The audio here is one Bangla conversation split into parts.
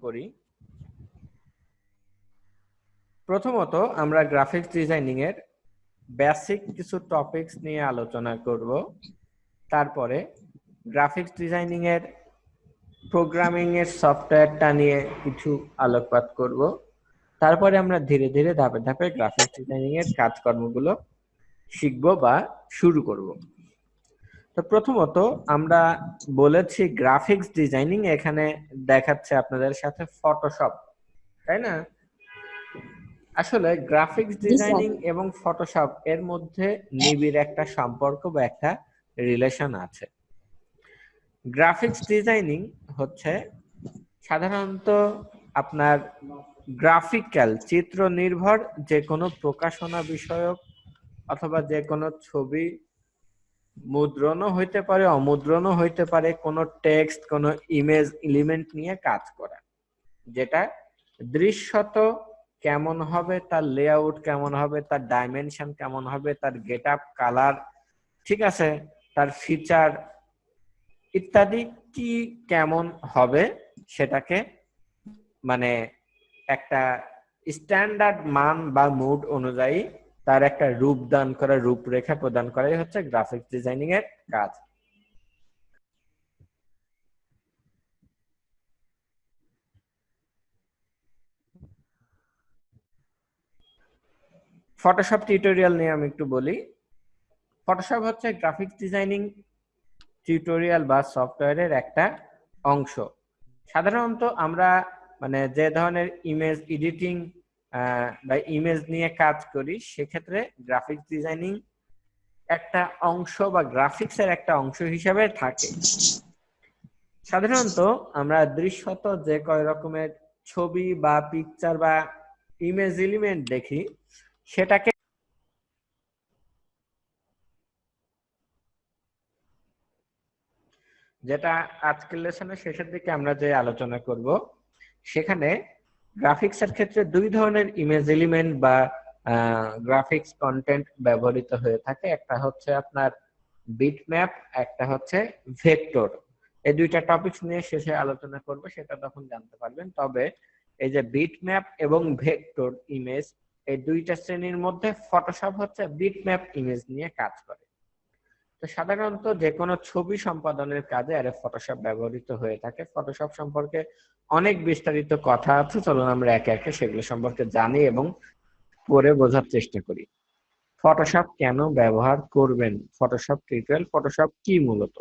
করি। প্রথমত আমরা গ্রাফিক্স ডিজাইনিং এর বেসিক কিছু টপিকস নিয়ে আলোচনা করব। তারপরে গ্রাফিক্স ডিজাইনিং এর প্রোগ্রামিং এর সফটওয়্যারটা নিয়ে কিছু আলোকপাত করব। তারপরে আমরা ধীরে ধীরে ধাপে ধাপে গ্রাফিক্স ডিজাইনিং এর কাজকর্মগুলো শিখব বা শুরু করব। তো প্রথমত আমরা বলেছি গ্রাফিক্স ডিজাইনিং, এখানে দেখাচ্ছে আপনাদের সাথে ফটোশপ, তাই না? আসলে গ্রাফিক্স জি স্যার। ডিজাইনিং এবং ফটোশপ এর মধ্যে নিবিড় একটা সম্পর্ক বা একটা রিলেশন আছে। গ্রাফিক্স ডিজাইনিং হচ্ছে সাধারণত আপনার গ্রাফিক্যাল চিত্র নির্ভর যে কোনো প্রকাশনা বিষয়ক অথবা যে কোনো ছবি মুদ্রণও হইতে পারে, অমুদ্রণও হইতে পারে, কোনো টেক্সট কোনো ইমেজ এলিমেন্ট নিয়ে কাজ করা, যেটা দৃশ্যত কেমন হবে, তার লেআউট কেমন হবে, তার ডাইমেনশন কেমন হবে, তার গেট আপ কালার, ঠিক আছে, তার ফিচার ইত্যাদি কি কেমন হবে সেটাকে মানে একটা স্ট্যান্ডার্ড মান বা মুড অনুযায়ী তার একটা রূপ দান করা, রূপরেখা প্রদান করাই হচ্ছে গ্রাফিক্স ডিজাইনিং এর কাজ। ফটোশপ টিউটোরিয়াল নিয়ে আমি একটু বলি। ফটোশপ হচ্ছে গ্রাফিক্স ডিজাইনিং টিউটোরিয়াল বা সফটওয়্যারের একটা অংশ। সাধারণত আমরা যে ধরনের ইমেজ এডিটিং বা ইমেজ নিয়ে কাজ করি সেক্ষেত্রে গ্রাফিক্স ডিজাইনিং একটা অংশ বা গ্রাফিক্সের একটা অংশ হিসেবে থাকে। সাধারণত আমরা দৃশ্যত যে কয় রকমের ছবি বা পিকচার বা ইমেজ এলিমেন্ট দেখি সেটাকে যেটা আজকের লেসনের শেষের দিকে আমরা যে আলোচনা করব সেখানে গ্রাফিক্সের ক্ষেত্রে দুই ধরনের ইমেজ এলিমেন্ট বা গ্রাফিক্স কন্টেন্ট ব্যবহৃত হয়ে থাকে। একটা হচ্ছে আপনার বিটম্যাপ, একটা হচ্ছে ভেক্টর। এই দুইটা টপিকস নিয়ে শেষে আলোচনা করব, সেটা তখন জানতে পারবেন। তবে এই যে বিটম্যাপ এবং ভেক্টর ইমেজ, এই দুইটা শ্রেণীর মধ্যে ফটোশপ হচ্ছে বিটম্যাপ ইমেজ নিয়ে কাজ করে। তো সাধারণত যে কোনো ছবি সম্পাদনের কাজে আরে ফটোশপ ব্যবহৃত হয়ে থাকে। ফটোশপ সম্পর্কে অনেক বিস্তারিত কথা আছে, চলুন আমরা একে একে সেগুলো সম্পর্কে জানি এবং পরে বোঝার চেষ্টা করি। ফটোশপ কেন ব্যবহার করবেন, ফটোশপ টিউটোরিয়াল, ফটোশপ কি মূলত।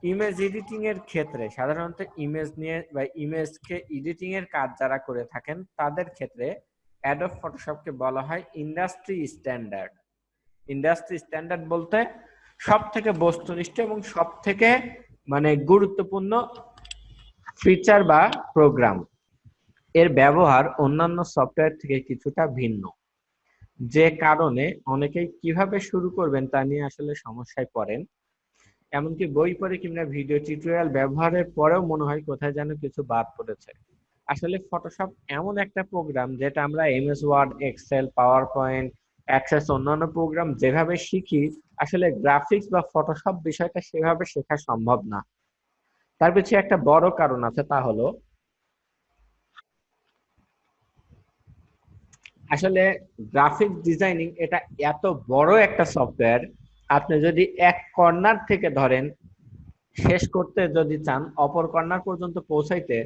ইমেজ এডিটিং এর ক্ষেত্রে সাধারণত ইমেজ নিয়ে বা ইমেজকে এডিটিং এর কাজ যারা করে থাকেন তাদের ক্ষেত্রে অ্যাডোব ফটোশপকে বলা হয় ইন্ডাস্ট্রি স্ট্যান্ডার্ড। ইন্ডাস্ট্রি স্ট্যান্ডার্ড বলতে সব থেকে বস্তুনিষ্ঠ এবং সব থেকে গুরুত্বপূর্ণ ফিচার বা প্রোগ্রাম। এর ব্যবহার অন্যান্য সফটওয়্যার থেকে কিছুটা ভিন্ন, যে কারণে অনেকেই কিভাবে শুরু করবেন তা নিয়ে আসলে সমস্যায় পড়েন। এমনকি বই পড়ে কিংবা ভিডিও টিউটোরিয়াল ব্যবহারের পরেও মনে হয় কোথায় যেন কিছু বাদ পড়েছে। আসলে ফটোশপ এমন একটা প্রোগ্রাম যেটা আমরা MS word, excel, power point, access অন্যান্য প্রোগ্রাম যেভাবে শিখি, আসলে গ্রাফিক্স বা ফটোশপ বিষয়টা সেভাবে শেখা সম্ভব না। তার পিছনে একটা বড় কারণ আছে, তা হলো আসলে গ্রাফিক্স ডিজাইনিং এটা এত বড় একটা সফটওয়্যার, আপনি যদি এক কর্নার থেকে ধরেন শেষ করতে যদি চান অপর কর্নার পর্যন্ত পৌঁছাইতে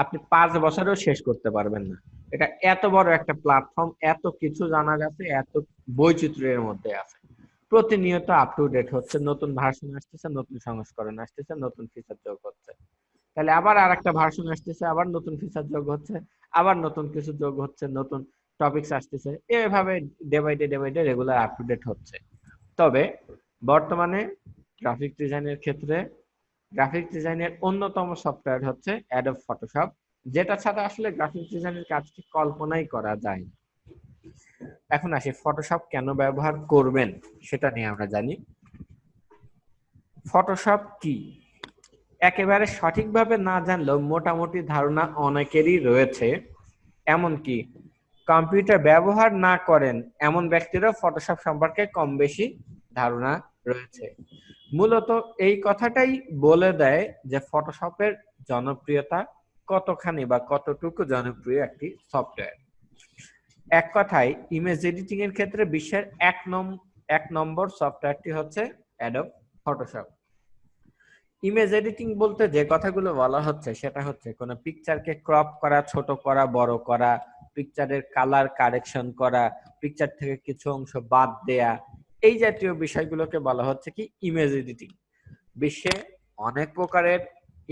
আপনি 5 বছরেও শেষ করতে পারবেন না। এটা এত বড় একটা প্ল্যাটফর্ম, এত কিছু জানার আছে, এত বৈচিত্র্যের মধ্যে আছে। প্রতিনিয়ত আপ টু ডেট হচ্ছে, নতুন ভার্সন আসতেছে, নতুন সংস্করণ আসতেছে, নতুন ফিচার যোগ হচ্ছে, তাহলে আবার আর একটা ভার্সন আসতেছে, আবার নতুন ফিচার যোগ হচ্ছে, আবার নতুন কিছু যোগ হচ্ছে, নতুন টপিকস আসতেছে, এভাবে day by day regular up to date হচ্ছে। তবে বর্তমানে গ্রাফিক ডিজাইনের ক্ষেত্রে গ্রাফিক ডিজাইনের অন্যতম সফটওয়্যার হচ্ছে অ্যাডোব ফটোশপ, যেটা ছাড়া আসলে গ্রাফিক ডিজাইনের কাজটি কল্পনাই করা যায় না। এখন আসি ফটোশপ কেন ব্যবহার করবেন সেটা নিয়ে আমরা জানি। ফটোশপ কি একেবারে সঠিকভাবে না জানলেও মোটামুটি ধারণা অনেকেরই রয়েছে। এমনকি কম্পিউটার ব্যবহার না করেন এমন ব্যক্তিরও ফটোশপ সম্পর্কে কম বেশি ধারণা রয়েছে। মূলত এই কথাটাই বলে দেয় যে ফটোশপের জনপ্রিয়তা কতখানি বা কতটুকু জনপ্রিয় একটি সফটওয়্যার। এক কথায় ইমেজ এডিটিং এর ক্ষেত্রে বিশ্বের এক নম্বর সফটওয়্যারটি হচ্ছে অ্যাডোব ফটোশপ। ইমেজ এডিটিং বলতে যে কথাগুলো বলা হচ্ছে সেটা হচ্ছে কোনো পিকচারকে ক্রপ করা, ছোট করা, বড় করা, পিকচারের কালার কারেকশন করা, পিকচার থেকে কিছু অংশ বাদ দেয়া, এই জাতীয় বিষয়গুলোকে বলা হচ্ছে কি ইমেজ এডিটিং। বিশ্বে অনেক প্রকারের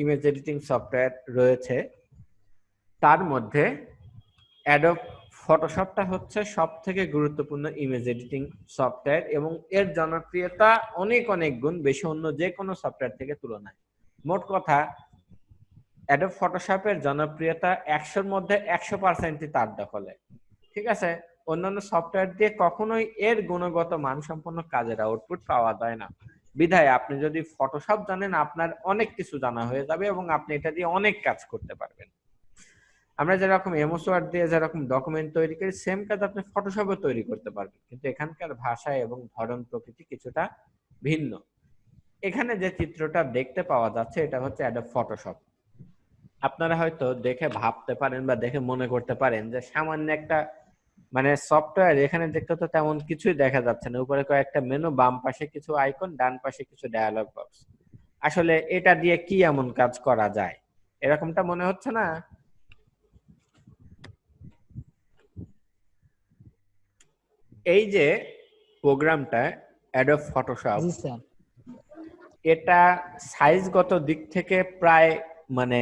ইমেজ এডিটিং সফটওয়্যার রয়েছে, তার মধ্যে অ্যাডোব ফটোশপটা হচ্ছে সব থেকে গুরুত্বপূর্ণ ইমেজ এডিটিং সফটওয়্যার এবং এর জনপ্রিয়তা অনেক অনেক গুণ বেশি অন্য যে কোনো সফটওয়্যার থেকে তুলনায়। মোট কথা অ্যাডোব ফটোশপের জনপ্রিয়তা 100-র মধ্যে 100%ই তার দখলে। ঠিক আছে, অন্যান্য সফটওয়্যার দিয়ে কখনোই এর গুণগত মানসম্পন্ন কাজের আউটপুট পাওয়া যায় না। বিধায় আপনি যদি ফটোশপ জানেন আপনার অনেক কিছু জানা হয়ে যাবে এবং আপনি এটা দিয়ে অনেক কাজ করতে পারবেন। আমরা যেরকম এমএস ওয়ার্ড দিয়ে যেরকম ডকুমেন্ট তৈরি করি, সেম কাজ আপনি ফটোশপে তৈরি করতে পারবেন, কিন্তু এখানকার ভাষা এবং ধরন প্রকৃতি কিছুটা ভিন্ন। এখানে যে চিত্রটা দেখতে পাওয়া যাচ্ছে এটা হচ্ছে অ্যাডোব ফটোশপ। আপনারা হয়তো দেখে ভাবতে পারেন বা দেখে মনে করতে পারেন যে সামান্য একটা মানে সফটওয়্যার, এখানে দেখতে তো তেমন কিছুই দেখা যাচ্ছে না, উপরে কয়েকটা মেনু, বাম পাশে কিছু আইকন, ডান পাশে কিছু ডায়ালগ বক্স। আসলে এটা দিয়ে কি এমন কাজ করা যায়, এরকমটা মনে হচ্ছে না? এই যে প্রোগ্রামটা অ্যাডোব ফটোশপ, জি স্যার। এটা সাইজগত দিক থেকে প্রায় মানে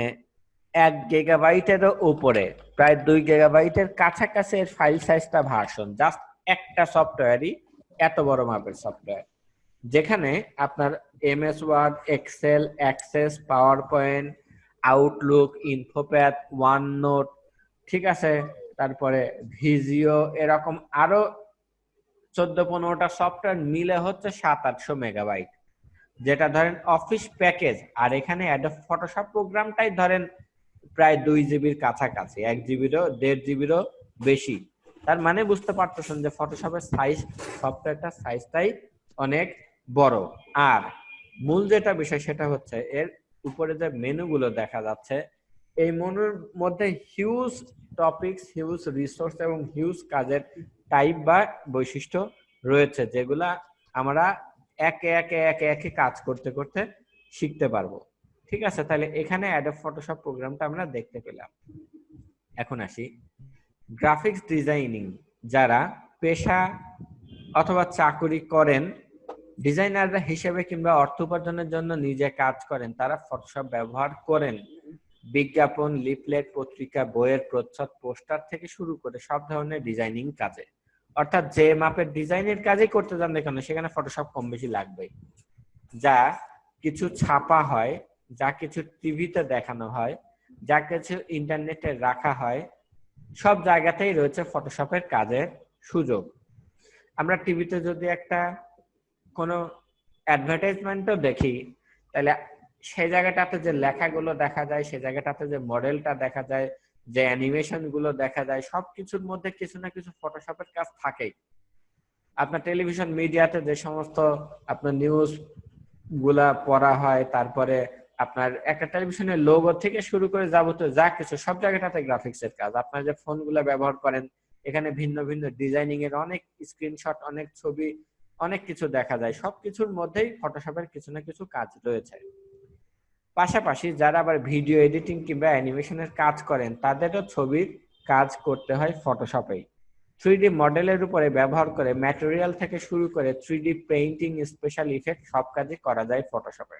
1 গিগাবাইটেরও উপরে, প্রায় 2 গিগাবাইটের কাছাকাছি এর ফাইল সাইজটা ভার্সন। জাস্ট একটা সফটওয়্যারই এত বড় মাপের সফটওয়্যার, যেখানে আপনার MS word, Excel, Access, PowerPoint, Outlook, InfoPath, OneNote, ঠিক আছে, তারপরে ভিজিও, এরকম আরো 14-15টা সফটওয়্যার মিলে হচ্ছে 700-800 মেগাবাইট, যেটা ধরেন অফিস প্যাকেজ। আর এখানে অ্যাডোব ফটোশপ প্রোগ্রামটাই ধরেন প্রায় 2 জিবির কাছাকাছি, 1 জিবিরও 1.5 জিবিরও বেশি। তার মানে বুঝতে পারতেছেন যে ফটোশপের সাইজ, সফটওয়্যারটার সাইজটাই অনেক বড়। আর মূল যেটা বিষয় সেটা হচ্ছে এর উপরে যে মেনুগুলো দেখা যাচ্ছে, এই মেনুর মধ্যে হিউজ টপিকস, হিউজ রিসোর্স এবং হিউজ কাজের টাইপ বা বৈশিষ্ট্য রয়েছে, যেগুলা আমরা একে একে একে একে কাজ করতে করতে শিখতে পারবো। ঠিক আছে, তাহলে এখানে অ্যাডোব ফটোশপ প্রোগ্রামটা আমরা দেখতে পেলাম। এখন আসি গ্রাফিক্স ডিজাইনিং, যারা পেশা অথবা চাকুরি করেন, ডিজাইনাররা হিসেবে কিংবা অর্থ উপার্জনের জন্য নিজে কাজ করেন, তারা ফটোশপ ব্যবহার করেন। বিজ্ঞাপন, লিফলেট, পত্রিকা, বইয়ের প্রচ্ছদ, পোস্টার থেকে শুরু করে সব ধরনের ডিজাইনিং কাজে, অর্থাৎ যে মাপের ডিজাইনের কাজই করতে যান না কেন সেখানে ফটোশপ কম বেশি লাগবেই। যা কিছু ছাপা হয়, যা কিছু টিভিতে দেখানো হয়, যা কিছু ইন্টারনেটে রাখা হয়, সব জায়গাতেই রয়েছে ফটোশপের কাজের সুযোগ। আমরা টিভিতে যদি একটা কোনো অ্যাডভার্টাইজমেন্টও দেখি, তাহলে সেই জায়গাটাতে যে লেখাগুলো দেখা যায়, সেই জায়গাটাতে যে মডেলটা দেখা যায়, যে অ্যানিমেশন গুলো দেখা যায়, সবকিছুর মধ্যে কিছু না কিছু ফটোশপের কাজ থাকেই। আপনার টেলিভিশন মিডিয়াতে যে সমস্ত আপনার নিউজ গুলা পড়া হয়, তারপরে আপনার একটা টেলিভিশনের লোগো থেকে শুরু করে যাবতীয় যা কিছু, সব জায়গাটাতে গ্রাফিক্স এর কাজ। আপনার যে ফোনগুলো ব্যবহার করেন, এখানে ভিন্ন ভিন্ন ডিজাইনিং এর অনেক স্ক্রিনশট, অনেক ছবি, অনেক কিছু দেখা যায়, সবকিছুর মধ্যেই ফটোশপের কিছু না কিছু কাজ রয়েছে। পাশাপাশি যারা আবার ভিডিও এডিটিং কিংবা অ্যানিমেশনের কাজ করেন, তাদেরও ছবির কাজ করতে হয় ফটোশপেই। 3D মডেলের উপরে ব্যবহার করে ম্যাটেরিয়াল থেকে শুরু করে 3D পেইন্টিং, স্পেশাল ইফেক্ট সব কাজই করা যায় ফটোশপে।